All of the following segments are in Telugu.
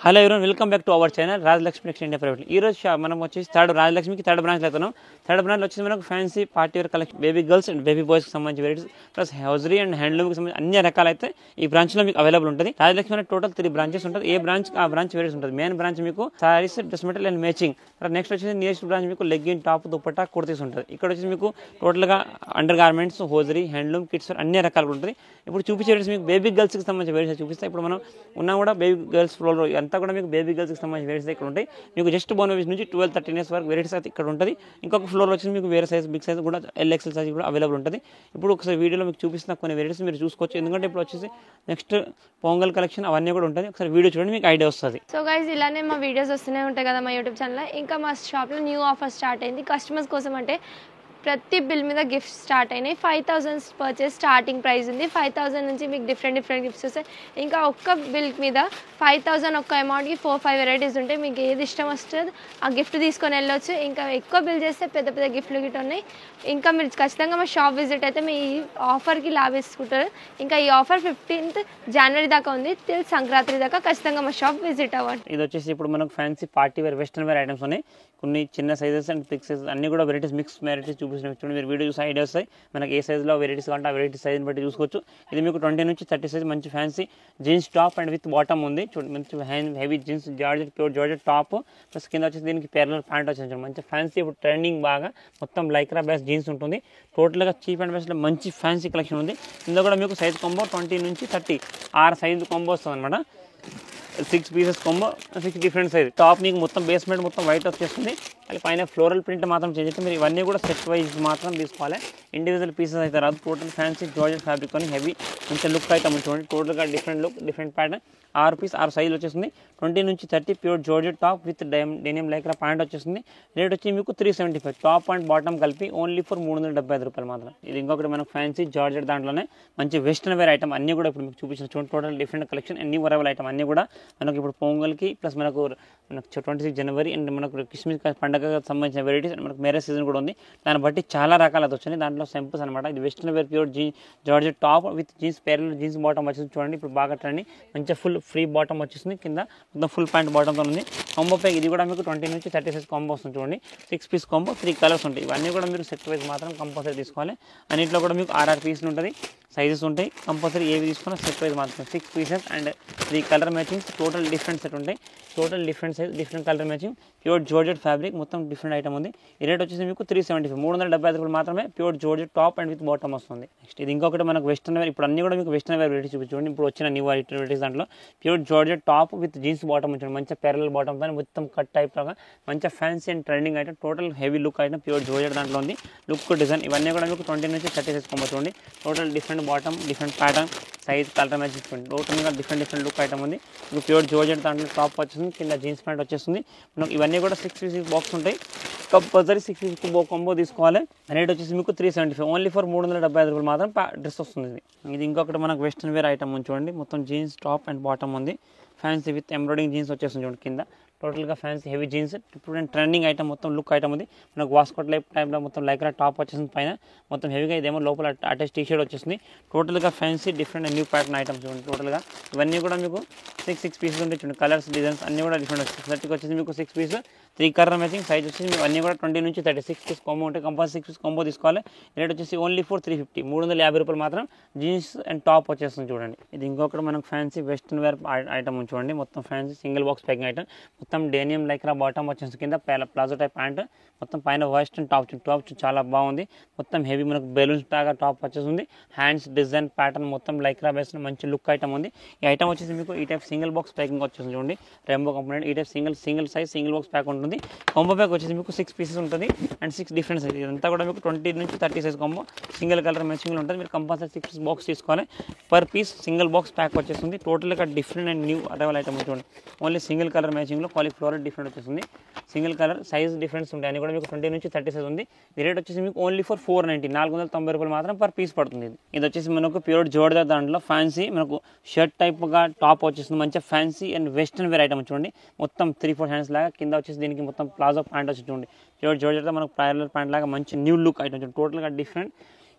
హలో ఎవరైనా welcome back to our channel Rajalakshmi next India private. ఈ రోజు మనం వచ్చేసి రాజలక్ష్మికి థర్డ్ బ్రాంచ్ అవుతున్నాం. థర్డ్ బ్రాంచ్ వచ్చేసి మనకు fancy party wear collection, baby girls and baby బాయ్స్కి సంబంధించి వెరైటీస్ ప్లస్ హౌజరీ అండ్ హ్యాండ్లూమ్కి సంబంధించి అన్ని రకాలు అయితే ఈ బ్రాంచ్లో మీకు అవైలబుల్ ఉంటుంది. రాజలక్ష్మి అనేది టోటల్ 3 బ్రాంచెస్ ఉంటుంది. ఏ బ్రాంచ్ ఆ బ్రాంచ్ వెరైటీస్ ఉంటుంది. మెయిన్ బ్రాంచ్ మీకు saris, dress material and matching. Next వచ్చేసి నియరెస్ట్ బ్రాంచ్ మీకు లెగ్గిన్, టాప్, దుపట్టా, కుర్తీస్ ఉంటుంది. ఇక్కడ వచ్చేసి మీకు టోటల్గా under garments, hosiery, handloom, kids అన్ని రకాలు ఉంటుంది. ఇప్పుడు చూపించే వెరైటీస్ మీకు బేబీ గర్ల్స్కి సంబంధించిన వెరైటీస్ చూపిస్తాయి. ఇప్పుడు మనం ఉన్నా కూడా బేబీ గర్ల్స్ ఫ్లోర్ అంతా కూడా మీకు బేబీ గర్ల్స్కి సంబంధించిన వెరైటీస్ ఇక్కడ ఉంటాయి. మీకు జస్ట్ బోన్ బేబీస్ నుంచి 12-13 ఇయర్స్ వరకు వెరైటీస్ అయితే ఇక్కడ ఉంటుంది. ఇంకొక ఫ్లోర్ వచ్చి మీకు వేరే సైజ్, బిగ్ సైజ్ కూడా ఎల్ఎక్సెల్ సైజ్ కూడా అవైలబుల్ ఉంటుంది. ఇప్పుడు ఒకసారి వీడియోలో మీకు చూపిస్తున్న కొన్ని వెరైటీస్ మీరు చూసుకోవచ్చు. ఎందుకంటే ఇప్పుడు వచ్చేసి నెక్స్ట్ పొంగల్ కలెక్షన్ అవన్నీ కూడా ఉంటుంది. ఒకసారి వీడియో చూడండి, మీకు ఐడియా వస్తుంది. సో గైస్, ఇలానే మా వీడియోస్ వస్తూనే ఉంటాయి కదా మా యూట్యూబ్ ఛానల్లో. ఇంకా మా షాప్లో న్యూ ఆఫర్ స్టార్ట్ అయింది కస్టమర్స్ కోసం. అంటే ప్రతి బిల్ మీద గిఫ్ట్స్ స్టార్ట్ అయినాయి. 5,000 పర్చేస్ స్టార్టింగ్ ప్రైస్ ఉంది. 5,000 నుంచి మీకు డిఫరెంట్ గిఫ్ట్స్ వస్తాయి. ఇంకా ఒక్క బిల్ మీద 5,000 ఒక్క అమౌంట్కి 4-5 వెరైటీస్ ఉంటాయి. మీకు ఏది ఇష్టం వస్తుంది ఆ గిఫ్ట్ తీసుకొని వెళ్ళొచ్చు. ఇంకా ఎక్కువ బిల్ చేస్తే పెద్ద గిఫ్ట్లు గిట్ ఉన్నాయి. ఇంకా మీరు ఖచ్చితంగా మా షాప్ విజిట్ అయితే మీ ఆఫర్కి లాభేసుకుంటారు. ఇంకా ఈ ఆఫర్ 15th జనవరి దాకా ఉంది. టిల్ సంక్రాంతి దాకా ఖచ్చితంగా మా షాప్ విజిట్ అవ్వండి. ఇది వచ్చేసి ఇప్పుడు మనకు fancy party wear, western wear items ఉన్నాయి. కొన్ని చిన్న సైజెస్ అండ్ బిగ్ సైజెస్ అన్ని కూడా వెరైటీస్, మిక్స్ వెరైటీస్ చూడండి. మీరు వీడియో చూసి ఐడియా వస్తాయి. మనకి ఏ సైజులో వెరైటీస్ కావాలంటే ఆ వెరైటీ సైజ్ని బట్టి చూసుకోవచ్చు. ఇది మీకు 20 నుంచి 30 సైజ్ మంచి fancy jeans top and with bottom ఉంది. చూడండి, మంచి heavy jeans, georgette, pure georgette top plus కింద వచ్చేసి దీనికి ప్యారలల్ ప్యాంట్ వచ్చేసి మంచి ఫ్యాన్సీ. ఇప్పుడు ట్రెండింగ్ బాగా మొత్తం లైక్రా బేస్ జీన్స్ ఉంటుంది. టోటల్గా చీప్ అండ్ బెస్ట్లో మంచి ఫ్యాన్సీ కలెక్షన్ ఉంది. ఇందులో కూడా మీకు సైజ్ కాంబో 20 నుంచి 30 6 సైజు కాంబో వస్తుంది అనమాట. 6 pieces combo, 6 different size. Top మీకు మొత్తం బేస్మెంట్ మొత్తం వైట్ వచ్చేస్తుంది. అది పైన ఫ్లోరల్ ప్రింట్ మాత్రం చేంజ్ అయితే మీరు ఇవన్నీ కూడా సెట్ వైజ్ మాత్రం తీసుకోవాలి. ఇండివిజువల్ పీసెస్ అయితే రాదు. టోటల్ ఫ్యాన్సీ జార్జెట్ ఫ్యాబ్రిక్ అని హెవీ కొంచెం లుక్ అయితే చూడండి. టోటల్గా different look, different pattern. 6 piece 6 సైజులు వచ్చేస్తుంది. 20 నుంచి 30 pure georgette top with denim lycra pant వచ్చేస్తుంది. రేట్ వచ్చి మీకు 375 టాప్ అండ్ బాటమ్ కలిపి ఓన్లీ ఫర్ 375 రూపాయలు మాత్రం. ఇది ఇంకొకటి మనకు ఫ్యాన్సీ జార్జెట్ దాంట్లోనే మంచి వెస్టర్న్ వేర్ ఐటమ్ అన్నీ కూడా ఇప్పుడు మీకు చూపించిన చూడండి. టోటల్ డిఫరెంట్ కలెక్షన్, అన్ని వరవల్ ఐటమ్ అన్నీ కూడా మనకు ఇప్పుడు పొంగల్కి ప్లస్ మనకు 26 జనవరి అండ్ మనకు క్రిస్మస్ పండుగ సంబంధించిన వెరైటీస్ అండ్ మనకు మ్యారేజ్ సీజన్ కూడా ఉంది. దాన్ని బట్టి చాలా రకాలు అయితే వచ్చినాయి. దాంట్లో సింపుల్స్ అనమాట. ఇది western wear pure georgette top with jeans parallel jeans bottom వచ్చేసి చూడండి. ఇప్పుడు బాగా ట్రెండింగ్ మంచిగా ఫుల్ ఫ్రీ బాటమ్ వచ్చేసింది. కింద మొత్తం ఫుల్ ప్యాంట్ బాటమ్తో ఉంది. కాంబో ప్యాక్ ఇది కూడా మీకు 20 నుంచి 30 సైజ్ కాంబో వస్తుంది. చూడండి, 6 పీస్ కాంబో, 3 కలర్స్ ఉంటాయి. ఇవన్నీ కూడా మీరు సెట్ వైజ్ మాత్రం కంపల్సరీ తీసుకోవాలి. అన్నింటిలో కూడా మీకు 6 పీసులు ఉంటుంది, సైజెస్ ఉంటాయి. కంపల్సరీ ఏవి తీసుకున్నా సెట్ వైజ్ మాత్రం 6 pieces and 3 colour matchings. Total different set ఉంటాయి. Total different size, different colour matching, pure georgette fabric మొత్తం డిఫరెంట్ ఐటమ్ ఉంది. ఈ రేట్ వచ్చేసి మీకు 375 375 రూపాయలు మాత్రమే pure georgette top and with bottom వస్తుంది. నెక్స్ట్ ఇది ఇంకొకటి మనకు వెస్టర్న్ వేర్. ఇప్పుడు అన్ని కూడా మీకు వెస్టర్న్ వేర్ వెరైటీస్ చూపించండి. ఇప్పుడు వచ్చిన న్యూ వెరైటీస్ దాంట్లో pure georgette top with jeans bottom వచ్చింది. మంచిగా ప్యారలల్ బాటమ్ కానీ మొత్తం కట్ టైప్ లాగా మంచిగా fancy and trending item. Total heavy look item pure georgette దాంట్లో ఉంది. లుక్ డిజైన్ ఇవన్నీ కూడా మీకు 20 నుంచి 30 సైజ్ కాంబో చూడండి. Total different bottom, different pattern, size, colour matching చూడండి. టోటల్గా డిఫరెంట్ లుక్ ఐటమ్ ఉంది. మీకు ప్యూర్ జార్జెట్ దాంట్లో టాప్ వచ్చేస్తుంది, కింద జీన్స్ ప్యాంట్ వచ్చేస్తుంది. మనకు ఇవన్నీ కూడా 6 పీసెస్ బాక్స్ ఉంటాయి. కంపల్సరీ 6 పీస్ కాంబో తీసుకోవాలి. రేట్ వచ్చేసి మీకు 375 ఓన్లీ ఫర్ 375 రూపాయలు మాత్రం డ్రెస్ వస్తుంది. ఇది ఇంకొకటి మనకు వెస్టర్న్ వేర్ ఐటమ్ ఉంది చూడండి. మొత్తం జీన్స్ టాప్ అండ్ బాటమ్ ఉంది. ఫ్యాన్సీ విత్ ఎంబ్రాయిడింగ్ జీన్స్ వచ్చేస్తుంది చూడండి. కింద టోటల్గా ఫ్యాన్సీ హెవీ జీన్స్. ఇప్పుడు ట్రెండింగ్ ఐటమ్ మొత్తం లుక్ ఐటమ్ ఉంది. మనకు వాస్కోట్ టైప్లో మొత్తం లైక్రా టాప్ వచ్చేసింది. పైన మొత్తం హెవీగా ఇదేమో లోపల అటాచ్ టీ షర్ట్ వచ్చేసింది. టోటల్గా fancy different new pattern items చూడండి. టోటల్గా ఇవన్నీ కూడా మీకు 6 పీసెస్ ఉంటాయి చూడండి. కలర్స్, డిజైన్స్ అన్నీ కూడా డిఫరెంట్ వచ్చేసి 30కి వచ్చేసి మీకు 6 పీస్, 3 కలర్ మ్యాచింగ్. సైజ్ వచ్చేసి మీకు అన్నీ కూడా 20 నుంచి 30 6 పీస్ కాంబో ఉంటాయి. కంపల్సరీ 6 పీస్ కాంబో తీసుకోవాలి. రేట్ వచ్చేసి ఓన్లీ ఫర్ 350 350 రూపాయలు మాత్రం జీన్స్ అండ్ టాప్ వచ్చేస్తుంది చూడండి. ఇది ఇంకొకటి మనకు ఫ్యాన్సీ వెస్టర్న్ వేర్ ఐటమ్ చూడండి. మొత్తం fancy single box packing item. మొత్తం డేనియం లైక్రా బాటమ్ వచ్చేసి కింద ప్లాజో టైప్ ప్యాంట్, మొత్తం పైన వెస్టర్న్ టాప్ చాలా బాగుంది. మొత్తం హెవీ మనకు బెలూన్స్ లాగా టాప్ వచ్చేసింది. హ్యాండ్స్ డిజైన్ ప్యాటర్న్ మొత్తం లైక్రా బేస్ మంచి లుక్ ఐటమ్ ఉంది. ఈ ఐటమ్ వచ్చేసి మీకు ఈ టైప్ సింగిల్ బాక్స్ ప్యాకింగ్ వచ్చేసింది చూడండి. రెయిన్బో కంపోనెంట్ ఈ type single size single box pack ఉంటుంది. కాంబో ప్యాక్ వచ్చేసి మీకు 6 పీసెస్ ఉంటుంది అండ్ 6 డిఫరెంట్ సైజ్. ఇదంతా కూడా మీకు 20 నుంచి 30 సైజ్ కాంబో సింగిల్ కలర్ మ్యాచింగ్లో ఉంటుంది. మీరు కంపల్సరీ 6 పీస్ బాక్స్ తీసుకోవాలి. Per piece single box pack వచ్చేస్తుంది. టోటల్గా different and new arrival item చూడండి. ఓన్లీ సింగిల్ కలర్ మ్యాచింగ్లో ఫ్లోరల్ డిఫరెంట్ వచ్చేస్తుంది. సింగిల్ కలర్ సైజ్ డిఫరెన్స్ ఉంటాయి. అని కూడా మీకు 20 నుంచి 30 సైజ్ ఉంది. ఈ రేట్ వచ్చేసి మీకు ఓన్లీ ఫర్ 490 490 రూపాయలు మాత్రం పర్ పీస్ పడుతుంది. ఇది వచ్చేసి మనకు ప్యూర్ జోర్జెట్ దాంట్లో ఫ్యాన్సీ మనకు షర్ట్ టైప్గా టాప్ వచ్చేస్తుంది. మంచిగా fancy and western wear item చూడండి. మొత్తం 3-4 హ్యాండ్స్ లాగా కింద వచ్చేసి దీనికి మొత్తం ప్లాజో ప్యాంట్ వచ్చి చూడండి. ప్యూర్ జోర్జెట్ మనకు ప్యారలల్ ప్యాంట్ లాగా మంచి న్యూ లుక్ ఐటమ్ చూడండి. టోటల్గా డిఫరెంట్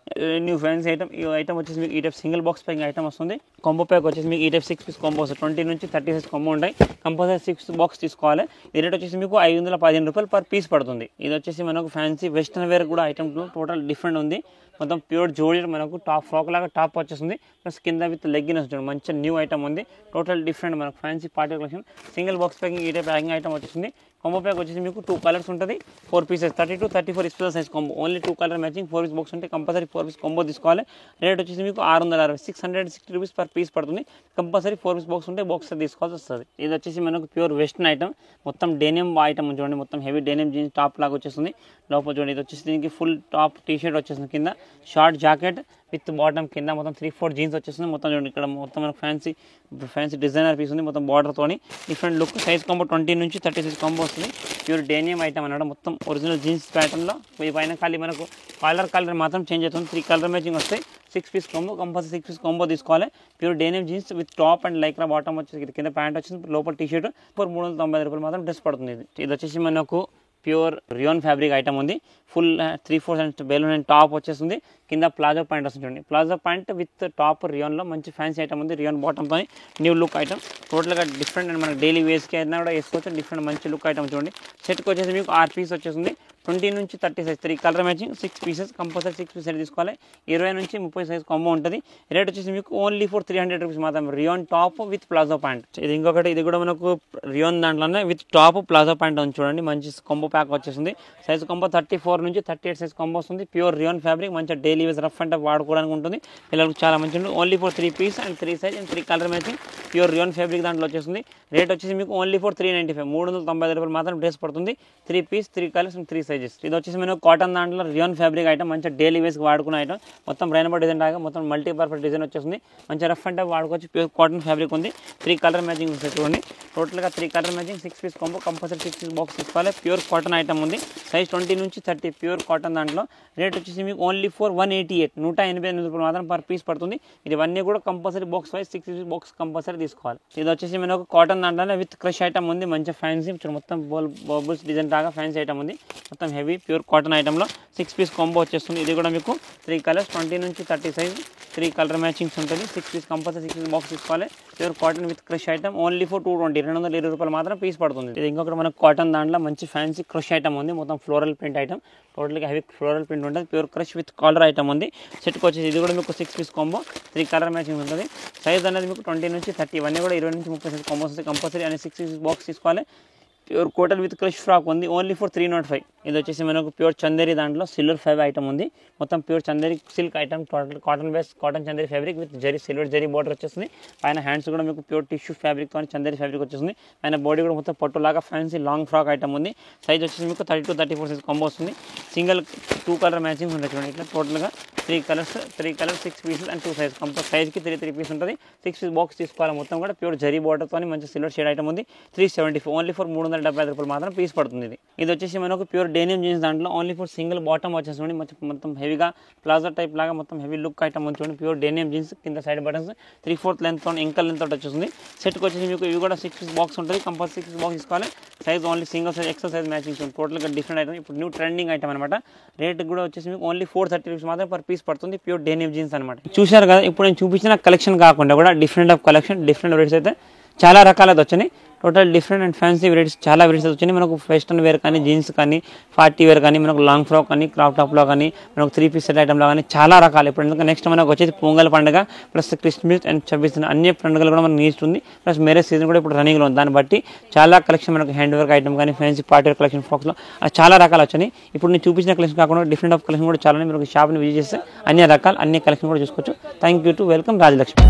న్యూ ఫ్యాన్సీ ఐటమ్. ఈ ఐటమ్ వచ్చేసి మీకు ఈ type single box packing item వస్తుంది. కాంబో ప్యాక్ వచ్చేసి మీకు ఈ టైప్ 6 పీస్ కాంబో వస్తుంది. 20 నుంచి 30 సైజ్ కాంబో ఉంటాయి. కంపల్సరీ 6 బాక్స్ తీసుకోవాలి. ఈ రేట్ వచ్చేసి మీకు 515 రూపాయలు పర్ పీస్ పడుతుంది. ఇది వచ్చేసి మనకు ఫ్యాన్సీ వెస్టర్న్ వేర్ కూడా ఐటమ్ టోటల్ డిఫరెంట్ ఉంది. మొత్తం ప్యూర్ జోడీ మనకు టాప్ ఫ్రాక్ లాగా టాప్ వచ్చేస్తుంది. ప్లస్ కింద విత్ లెగ్గిన్ వస్తుంది. మంచి న్యూ ఐటమ్ ఉంది. టోటల్ డిఫరెంట్ మనకు fancy party collection. Single box packing ఈ టైప్ ప్యాకింగ్ ఐటమ్ వచ్చేసింది. కాంబో ప్యాక్ వచ్చేసి మీకు 2 కలర్స్ ఉంటుంది. 4 pieces 32, 34 express size combo. Only 2 colour matching 4 piece box ఉంటే కంపల్సరీ 4 పీస్ కాంబో తీసుకోవాలి. రేట్ వచ్చేసి మీకు 660 రూపీస్ పర్ పీస్ పడుతుంది. కంపల్సరీ 4 పీస్ బాక్స్ ఉంటే బాక్స్ తీసుకోవాల్సి వస్తుంది. ఇది వచ్చేసి మనకు ప్యూర్ వెస్టర్న్ ఐటమ్. మొత్తం డెనిమ్ ఐటమ్ చూడండి. మొత్తం హెవీ డెనిమ్ జీన్స్ టాప్ లాగా వచ్చేస్తుంది. లోపల చూడండి. ఇది వచ్చేసి దీనికి ఫుల్ టాప్ టీ షర్ట్ వచ్చేస్తుంది. కింద షార్ట్ జాకెట్ విత్ బాటమ్ కింద మొత్తం 3-4 జీన్స్ వచ్చేస్తుంది. మొత్తం చూడండి ఇక్కడ మొత్తం మనకు ఫ్యాన్సీ డిజైనర్ పీస్ ఉంది. మొత్తం బార్డర్తోని డిఫరెంట్ లుక్. సైజ్ కాంబో 20 నుంచి 30 సైజ్ కాంబో వస్తుంది. ప్యూర్ డెనిమ్ ఐటమ్ అన్నమాట. మొత్తం ఒరిజినల్ జీన్స్ ప్యాటర్న్లో ఈ పైన ఖాళీ మనకు కలర్ మాత్రం చేంజ్ అవుతుంది. 3 కలర్ మ్యాచింగ్ వస్తాయి. 6 piece combo compulsory 6 piece combo తీసుకోవాలి. Pure denim jeans with top and lycra bottom వచ్చేసి కింద ప్యాంట్ వచ్చింది. లోపల టీ షర్ట్ 390 రూపాయలు మాత్రం డ్రెస్ పడుతుంది. ఇది వచ్చేసి మనకు ప్యూర్ రియాన్ ఫ్యాబ్రిక్ ఐటమ్ ఉంది. Full 3/4 and balloon and top వచ్చేస్తుంది. కింద ప్లాజో ప్యాంట్ వస్తుంది. ప్లాజో ప్యాంట్ విత్ టాప్ రియాన్లో మంచి ఫ్యాన్సీ ఐటమ్ ఉంది. రియాన్ బాటమ్తో న్యూ లుక్ ఐటమ్. టోటల్గా డిఫరెంట్ అండ్ మనకి డైలీ వేస్కి అయినా కూడా వేసుకోవచ్చు. డిఫరెంట్ మంచి లుక్ ఐటమ్ చూడండి. సెట్కి వచ్చేసి మీకు 6 పీస్ వచ్చేస్తుంది. 20 నుంచి 30 size 3 colour matching 6 pieces compulsory 6 pieces తీసుకోవాలి. 20 నుంచి 30 సైజ్ కాంబో ఉంటుంది. రేట్ వచ్చేసి మీకు ఓన్లీ ఫర్ 300 రూపీస్ మాత్రం. Rayon top with palazzo pant. ఇది ఇంకొకటి. ఇది కూడా మనకు రియాన్ దాంట్లోనే విత్ టాప్ ప్లాజో ప్యాంట్ ఉంది చూడండి. మంచి కాంబో ప్యాక్ వచ్చేస్తుంది. సైజ్ కాంబో 34 నుంచి 38 సైజ్ కాంబో వస్తుంది. Pure rayon fabric. మంచిగా డైలీ వేస్ రఫ్ అండ్ వాడుకోవడానికి ఉంటుంది. పిల్లలకు చాలా మంచి ఉంటుంది. Only for 3 piece and 3 size and 3 colour matching pure rayon fabric దాంట్లో వచ్చేస్తుంది. రేట్ వచ్చేసి మీకు ఓన్లీ ఫర్ 395 395 రూపాయలు మాత్రం డ్రెస్ పడుతుంది. 3 పీస్ 3 కలర్స్ అండ్ 3 సైజెస్. ఇది వచ్చేసి మనకు కాటన్ దాంట్లో రియాన్ ఫ్యాబ్రిక్ ఐటమ్. మంచిగా డైలీ వేస్కి వాడుకునే ఐటమ్. మొత్తం రైన్బో డిజైన్ లాగా మొత్తం మల్టీపర్పస్ డిజైన్ వచ్చేస్తుంది. మంచిగా రఫ్ అండ్ వాడుకోవచ్చు. ప్యూర్ కాటన్ ఫ్యాబ్రిక్ ఉంది. 3 కలర్ మ్యాచింగ్ వస్తుంది చూడండి. టోటల్గా 3 colour matching 6 piece combo compulsory 6 piece box తీసుకోవాలి. ప్యూర్ కాటన్ ఐటమ్ ఉంది. సైజ్ 20 నుంచి 30 ప్యూర్ కాటన్ దాంట్లో. రేట్ వచ్చేసి మీకు ఓన్లీ ఫర్ 188 రూపాయలు మాత్రం పర్ పీస్ పడుతుంది. ఇది ఇవన్నీ కూడా compulsory box wise 6 piece box compulsory తీసుకోవాలి. ఇది వచ్చేసి మనకు కాటన్ దాంట్లోనే విత్ క్రష్ ఐటమ్ ఉంది. మంచిగా ఫ్యాన్సీ మొత్తం బబుల్స్ డిజైన్ లాగా ఫ్యాన్సీ ఐటమ్ ఉంది. మొత్తం హెవీ ప్యూర్ కాటన్ ఐటమ్లో 6 పీస్ కాంబో వచ్చేస్తుంది. ఇది కూడా మీకు 3 కలర్స్ 20 నుంచి 30 సైజ్ 3 కలర్ మ్యాచింగ్స్ ఉంటుంది. 6 పీస్ కంపల్సరీ 6 పీస్ బాక్స్ తీసుకోవాలి. Pure cotton with crush item only for 220 రూపాయలు మాత్రం పీస్ పడుతుంది. ఇది ఇంకొకటి మనకు కాటన్ దాంట్లో మంచి ఫ్యాన్సీ క్రష్ ఐటమ్ ఉంది. మొత్తం ఫ్లోరల్ ప్రింట్ ఐటమ్. టోటల్గా హెవీ ఫ్లోరల్ ప్రింట్ ఉంటుంది. Pure crush with collar item ఉంది. సెట్కి వచ్చేసి ఇది కూడా మీకు 6 పీస్ కాంబో 3 కలర్ మ్యాచింగ్ ఉంటుంది. సైజ్ అనేది మీకు 20 నుంచి 30 ఇవన్నీ కూడా 20 నుంచి 30 సైజ్ కాంబోస్ వస్తాయి. కంపల్సరీ అనే 6 పీస్ బాక్స్ తీసుకోవాలి. Pure cotton with crush frock ఉంది. Only for 305. ఇది వచ్చేసి మనకు ప్యూర్ చందేరి దాంట్లో సిల్వర్ ఫైవ్ ఐటమ్ ఉంది. మొత్తం pure Chanderi silk item. Total cotton base cotton Chanderi fabric with silver zari border వచ్చేస్తుంది. పైన హ్యాండ్స్ కూడా మీకు ప్యూర్ టిష్యూ ఫ్యాబ్రిక్తో చందేరి ఫ్యాబ్రిక్ వచ్చేస్తుంది. పైన బాడీ కూడా మొత్తం పట్టులాగా ఫ్యాన్సీ లాంగ్ ఫ్రాక్ ఐటమ్ ఉంది. సైజ్ వచ్చేసి మీకు 32-34 సైజ్ కాంబో వస్తుంది. సింగిల్ 2 కలర్ మ్యాచింగ్ ఉంటుంది చూడండి. ఇట్లా టోటల్గా 3 colours 6 pieces and 2 size compulsory. సైజ్కి 3 పీస్ ఉంటుంది. 6 పీస్ బాక్స్ తీసుకోవాలి. మొత్తం కూడా ప్యూర్ జరీ బార్డర్తో మంచి సిల్వర్ షేడ్ ఐటమ్ ఉంది. 375 ఓన్లీ ఫర్ 375 రూపాయలు మాత్రం పీస్ పడుతుంది. ఇది వచ్చేసి మనకు ప్యూర్ డెనిమ్ జీన్స్ దాంట్లో ఓన్లీ ఫర్ సింగిల్ బాటమ్ వచ్చేసి మొత్తం హెవీగా ప్లాజో టైప్ లాగా మొత్తం హెవీ లుక్ ఐటమ్ చూడండి. ప్యూర్ డెనిమ్ జీన్స్ కింద side buttons 3/4 length ankle length వచ్చేస్తుంది. సెట్కి వచ్చేసి మీకు ఇవి కూడా 6 పీస్ బాక్స్ ఉంటుంది. కంపల్సరీ 6 పీస్ బాక్స్ తీసుకోవాలి. Size only single size XL size matching చూడండి. టోటల్గా డిఫరెంట్ ఐటమ్. ఇప్పుడు న్యూ ట్రెండింగ్ ఐటమ్ అనమాట. రేట్ కూడా వచ్చేసి మీకు ఓన్లీ 430 రూపీస్ మాత్రం పర్ పీస్ పడుతుంది. ప్యూర్ డెనిమ్ జీన్స్ అనమాట. చూశారు కదా. ఇప్పుడు నేను చూపించిన కలెక్షన్ కాకుండా కూడా different of collection different rates అయితే చాలా రకాలైతే వచ్చినాయి. Total different and fancy varieties చాలా వెరైటీస్ వచ్చినాయి. మనకు వెస్టర్న్ వేర్ కానీ జీన్స్ కానీ పార్టీ వేర్ కానీ మనకు లాంగ్ ఫ్రాక్ కానీ క్రాప్ టాప్లో కానీ మనకు 3 పీస్ సెట్ ఐటమ్లో కానీ చాలా రకాలు. ఇప్పుడు ఎందుకంటే నెక్స్ట్ మనకు వచ్చేది పొంగల్ పండుగ ప్లస్ క్రిస్మస్ అండ్ 26 అన్ని పండుగలు కూడా మనకు నీస్తుంది. ప్లస్ మ్యారేజ్ సీజన్ కూడా ఇప్పుడు రన్నింగ్లో ఉంది. దాన్ని బట్టి చాలా కలెక్షన్ మనకు హ్యాండ్ వర్క్ ఐటమ్ కానీ ఫ్యాన్సీ పార్టీ వేర్ కలెక్షన్ ఫ్రాక్స్లో చాలా రకాలు వచ్చినాయి. ఇప్పుడు నేను చూపించిన కలెక్షన్ కాకుండా డిఫరెంట్ ఆఫ్ కలెక్షన్ కూడా చాలా. మీరు షాప్ని విజిట్ చేస్తే అన్ని రకాలు అన్ని కలెక్షన్ కూడా చూసుకోవచ్చు. Thank you to welcome Rajalakshmi.